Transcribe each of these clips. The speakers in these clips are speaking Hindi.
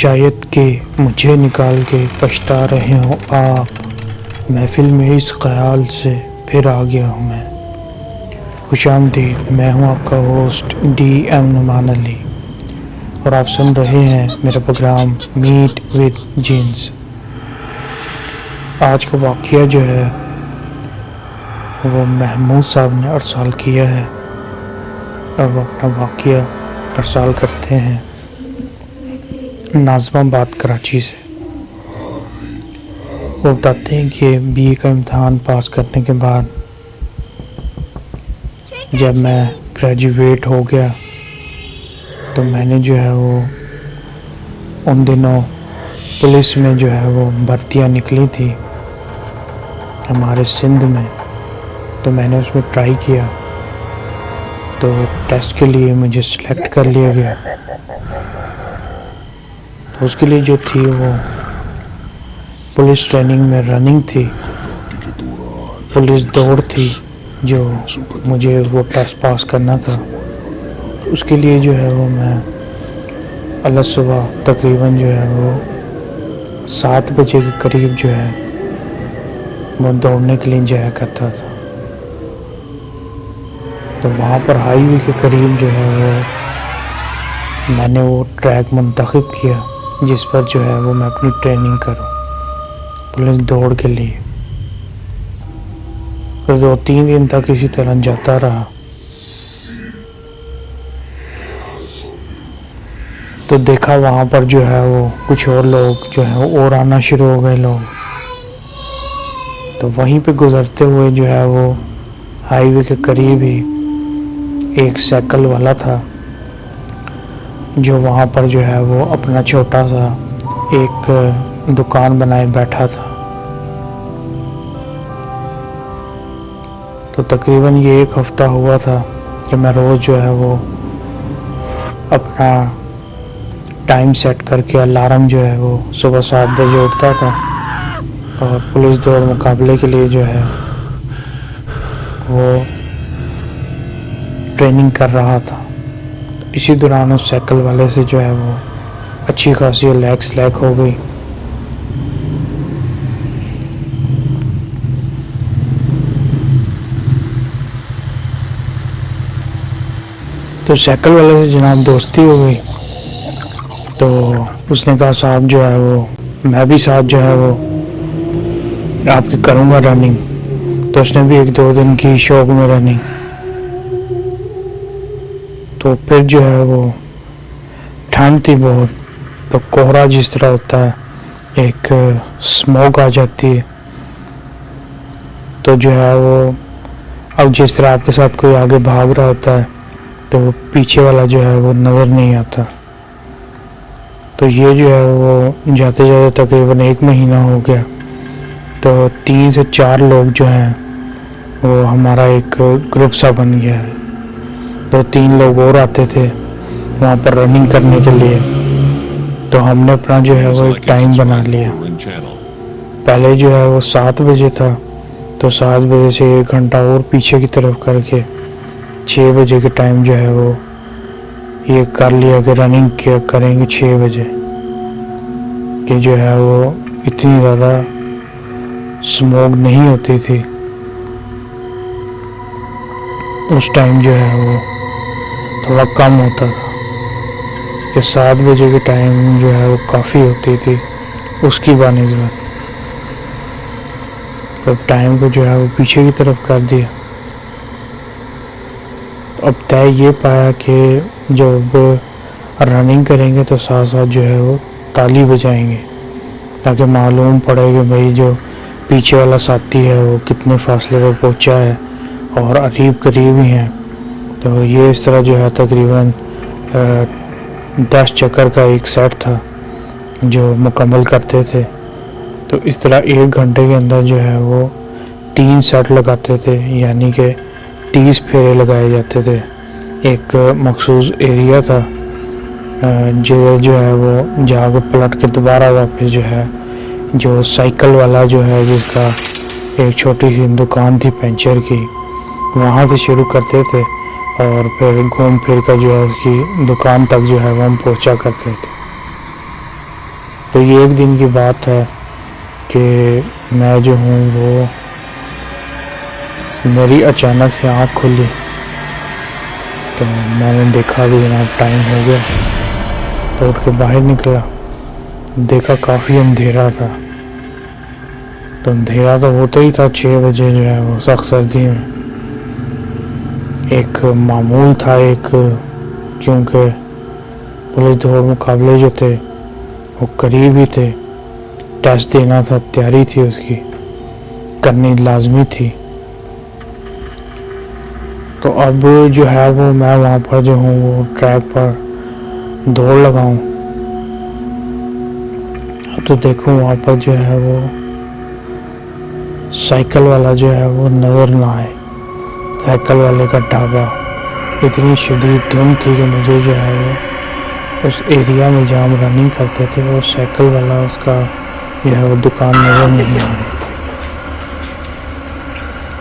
शायद कि मुझे निकाल के पछता रहे हो आप, महफिल में इस ख्याल से फिर आ गया हूँ मैं। खुशामदीद, मैं हूँ आपका होस्ट DM नुमान अली और आप सुन रहे हैं मेरा प्रोग्राम मीट विद जीन्स। आज का वाक़या जो है वो महमूद साहब ने अरसाल किया है और वो अपना वाक़या अरसाल करते हैं नाज़िमाबाद कराची से। वो बताते हैं कि BA का इम्तहान पास करने के बाद जब मैं ग्रेजुएट हो गया तो मैंने जो है वो उन दिनों पुलिस में जो है वो भर्तियां निकली थी हमारे सिंध में, तो मैंने उसमें ट्राई किया तो टेस्ट के लिए मुझे सिलेक्ट कर लिया गया। तो उसके लिए जो थी वो पुलिस ट्रेनिंग में रनिंग थी, पुलिस दौड़ थी जो मुझे वो टेस्ट पास करना था। उसके लिए जो है वो मैं अलग सुबह तकरीबन जो है वो 7 बजे के करीब जो है वो दौड़ने के लिए जाया करता था। तो वहाँ पर हाईवे के करीब जो है वो मैंने वो ट्रैक मुंतखब किया जिस पर जो है वो मैं अपनी ट्रेनिंग करूँ पुलिस दौड़ के लिए। फिर 2-3 दिन तक इसी तरह जाता रहा। तो देखा वहाँ पर जो है वो कुछ और लोग जो है और आना शुरू हो गए लोग। तो वहीं पे गुजरते हुए जो है वो हाईवे के करीब ही एक साइकिल वाला था जो वहाँ पर जो है वो अपना छोटा सा एक दुकान बनाए बैठा था। तो तकरीबन ये 1 हफ्ता हुआ था कि मैं रोज़ जो है वो अपना टाइम सेट करके अलार्म जो है वो सुबह 7 बजे उठता था और पुलिस दौड़ मुकाबले के लिए जो है वो ट्रेनिंग कर रहा था। इसी दौरान उस साइकिल वाले से जो है वो अच्छी खासी लैग हो गई। तो साइकिल वाले से जनाब दोस्ती हो गई। तो उसने कहा साहब जो है वो मैं भी साथ जो है वो आपकी करूँगा रनिंग। तो उसने भी 1-2 दिन की शौक में रनिंग। तो फिर जो है वो ठंड थी बहुत, तो कोहरा जिस तरह होता है एक स्मोक आ जाती है। तो जो है वो अब जिस तरह आपके साथ कोई आगे भाग रहा होता है तो पीछे वाला जो है वो नज़र नहीं आता। तो ये जो है वो जाते जाते तकरीबन 1 महीना हो गया। तो 3 से 4 लोग जो हैं वो हमारा एक ग्रुप सा बन गया है। 2-3 लोग और आते थे वहाँ पर रनिंग करने के लिए। तो हमने अपना जो है वो एक टाइम बना लिया। पहले जो है वो 7 बजे था, तो 7 बजे से 1 घंटा और पीछे की तरफ करके 6 बजे के टाइम जो है वो ये कर लिया कि रनिंग करेंगे 6 बजे, कि जो है वो इतनी ज़्यादा स्मोक नहीं होती थी उस टाइम। जो है वो थोड़ा कम होता था कि 7 बजे के टाइम जो है वो काफ़ी होती थी उसकी बानिस्बत। तो टाइम को जो है वो पीछे की तरफ कर दिया। अब तय ये पाया कि जब रनिंग करेंगे तो साथ साथ जो है वो ताली बजाएंगे ताकि मालूम पड़े कि भाई जो पीछे वाला साथी है वो कितने फासले पर पहुंचा है और करीब ही हैं। तो ये इस तरह जो है तकरीबन 10 चक्कर का एक सेट था जो मुकम्मल करते थे। तो इस तरह 1 घंटे के अंदर जो है वो 3 सेट लगाते थे, यानी कि 30 फेरे लगाए जाते थे। एक मखसूस एरिया था जो है वो जाकर पलट के दोबारा वापस जो है जो साइकिल वाला जो है जिसका एक छोटी सी दुकान थी पंचर की, वहाँ से शुरू करते थे और फिर घूम फिर कर जो है उसकी दुकान तक जो है वो हम पहुँचा करते थे। तो ये एक दिन की बात है कि मैं जो हूँ वो मेरी अचानक से आँख खुली तो मैंने देखा कि जनाब टाइम हो गया। तो उठ के बाहर निकला, देखा काफ़ी अंधेरा था। तो अंधेरा तो होता ही था 6 बजे जो है वो सख्त सर्दी में। एक मामूल था एक, क्योंकि पुलिस दौड़ मुकाबले जो थे वो करीब ही थे, टेस्ट देना था, तैयारी थी उसकी करनी लाजमी थी। तो अब जो है वो मैं वहाँ पर जो हूँ वो ट्रैक पर दौड़ लगाऊं तो देखूं वहाँ पर जो है वो साइकिल वाला जो है वो नज़र ना आए। साइकिल वाले का ढाबा, इतनी शदीद धुंध थी कि मुझे जो है वो उस एरिया में जहाँ हम रनिंग करते थे वो साइकिल वाला उसका जो है वो दुकान नज़र नहीं आ रही।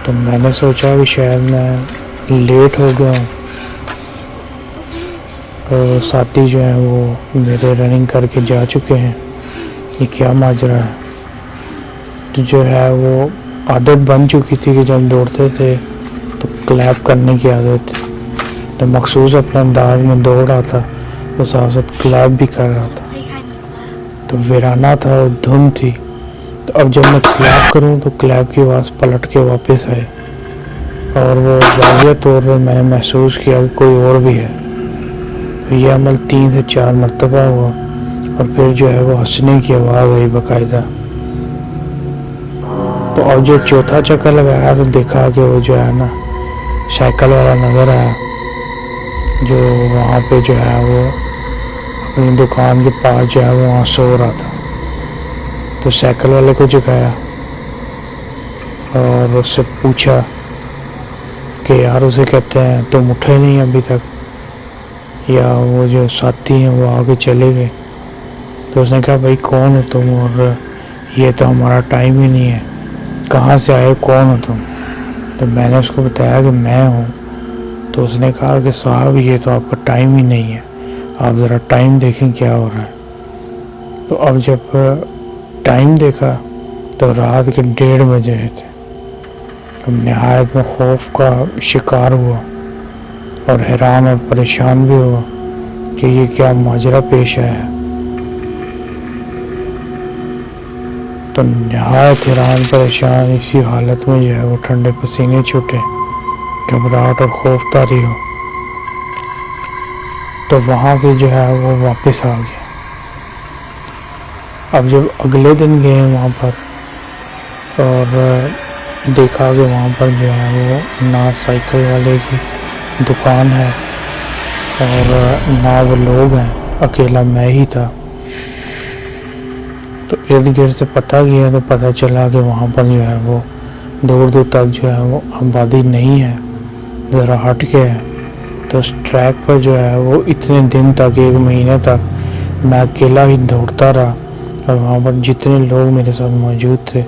तो मैंने सोचा कि शायद मैं लेट हो गया हूँ और साथी जो है वो मेरे रनिंग करके जा चुके हैं, ये क्या माजरा है। तो जो है वो आदत बन चुकी थी कि जब दौड़ते थे तो क्लैप करने की आदत थी, तो मखसूस अपने अंदाज में दौड़ रहा था तो साथ साथ क्लैप भी कर रहा था। तो वीराना था और धुंध थी। तो अब जब मैं क्लैप करूं तो क्लैप की आवाज़ पलट के वापस आए और वो वाज़ेह तौर पर मैंने महसूस किया कि कोई और भी है। तो ये अमल 3 से 4 मरतबा हुआ और फिर जो है वो हंसने की आवाज़ आई बाकायदा। तो अब जब चौथा चक्कर लगाया तो देखा कि वो जो है ना साइकिल वाला नज़र आया जो वहाँ पे जो है वो अपनी दुकान के पास जो है वो वहाँ सो रहा था। तो साइकिल वाले को जगाया और उससे पूछा कि यार, उसे कहते हैं तुम उठे नहीं अभी तक, या वो जो साथी हैं वो आगे चले गए। तो उसने कहा भाई कौन हो तुम, और ये तो हमारा टाइम ही नहीं है, कहाँ से आए, कौन हो तुम। तो मैंने उसको बताया कि मैं हूँ। तो उसने कहा कि साहब ये तो आपका टाइम ही नहीं है, आप ज़रा टाइम देखें क्या हो रहा है। तो अब जब टाइम देखा तो रात के 1:30 बजे थे। अब नहायत में खौफ का शिकार हुआ और हैरान और परेशान भी हुआ कि ये क्या माजरा पेश आया है। तो नहायत हैरान परेशान इसी हालत में जो है वो ठंडे पसीने छूटे, घबराहट और खौफ तारी हो। तो वहाँ से जो है वो वापस आ गया। अब जब अगले दिन गए वहाँ पर और देखा कि वहाँ पर जो है वो ना साइकिल वाले की दुकान है और ना वो लोग हैं, अकेला मैं ही था। तो इर्द गिर्द से पता किया तो पता चला कि वहाँ पर जो है वो दूर दूर तक जो है वो आबादी नहीं है, ज़रा हट के है। तो उस ट्रैक पर जो है वो इतने दिन तक, 1 महीने तक मैं अकेला ही दौड़ता रहा और वहाँ पर जितने लोग मेरे साथ मौजूद थे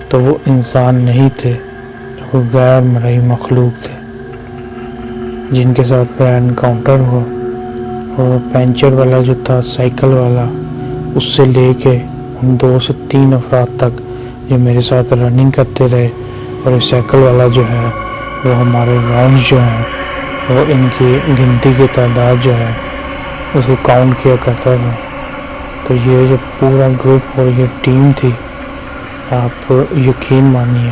तो वो इंसान नहीं थे, वो गैर मरई मखलूक थे जिनके साथ मेरा एनकाउंटर हुआ। और पंचर वाला जो था साइकिल वाला, उससे लेके उन 2 से 3 अफराद तक जो मेरे साथ रनिंग करते रहे, और ये साइकिल वाला जो है वो हमारे राउंड जो हैं वो इनकी गिनती की तादाद जो है उसको काउंट किया करता था। तो ये जो पूरा ग्रुप और ये टीम थी, आप यकीन मानिए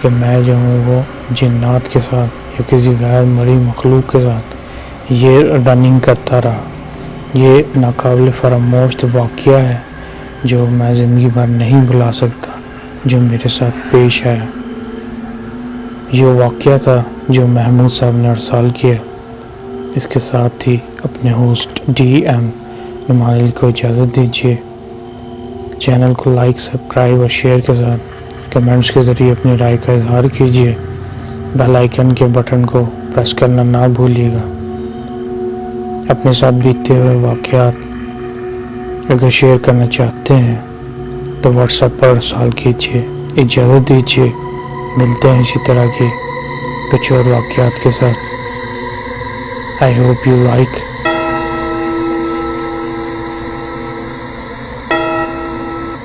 कि मैं जो हूँ वो जिन्नात के साथ या किसी गैर मरी मखलूक के साथ ये रनिंग करता रहा। ये नाकाबिल फरामोश वाक़या है जो मैं ज़िंदगी भर नहीं भुला सकता, जो मेरे साथ पेश आया। ये वाक़या था जो महमूद साहब ने अरसाल किया। इसके साथ ही अपने होस्ट DM इमानुएल को इजाज़त दीजिए। चैनल को लाइक, सब्सक्राइब और शेयर के साथ कमेंट्स के ज़रिए अपनी राय का इजहार कीजिए। बेल आइकन के बटन को प्रेस करना ना भूलिएगा। अपने साथ बीतते हुए वाक़यात अगर शेयर करना चाहते हैं तो व्हाट्सएप पर अरसाल कीजिए। इजाज़त दीजिए, मिलते हैं इसी तरह के कुछ और वाक़यात के साथ। I hope you like